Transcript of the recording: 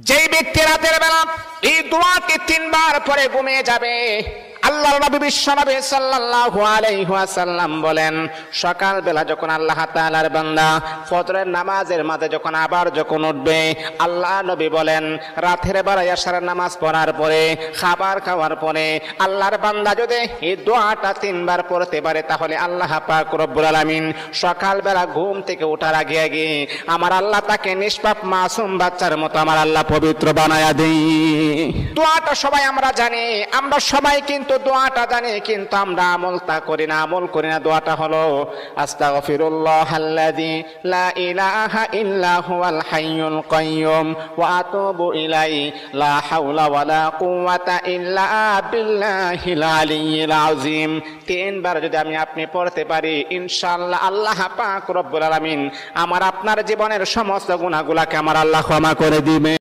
যেই ব্যক্তি রাতের বেলা এই দোয়াটি 3 বার পরে ঘুমিয়ে যাবে, আল্লাহর নবী বিশ্বনবী সাল্লাল্লাহু আলাইহি ওয়াসাল্লাম বলেন, সকাল বেলা যখন আল্লাহ তাআলার বান্দা ফজরের নামাজের মাঝে যখন উঠবে, আল্লাহ নবী বলেন রাতের বেলা এশারের নামাজ পড়ার পরে, খাবার খাওয়ার পরে আল্লাহর বান্দা যদি এই দোয়াটা 3 বার পড়তে পারে, তাহলে আল্লাহ পাক রব্বুল আলামিন সকাল বেলা ঘুম থেকে ওঠার আগে আগে আমার আল্লাহ তাকে নিষ্পাপ মাসুম বাচ্চার মতো আমার আল্লাহ পবিত্র বানায়া দেই। দোয়াটা সবাই আমরা জানি, আমরা সবাই কিন্তু দোয়াটা জানি, কিন্তু আমরা আমল করি না। দোয়াটা হলো আস্তাগফিরুল্লাহাল্লাযী লা ইলাহা ইল্লা হুয়াল হাইয়ুল কাইয়্যুম ওয়া আতুবু ইলাইহি লা হাওলা ওয়ালা কুওয়াতা ইল্লা বিল্লাহিল আলিয়্যিল আযীম। 3 বার যদি আপনি পড়তে পারি, ইনশাআল্লাহ আল্লাহ পাক রব্বুল আলামিন আমার আপনার জীবনের সমস্ত গুনাহগুলোকে আমার আল্লাহ ক্ষমা করে দিবে।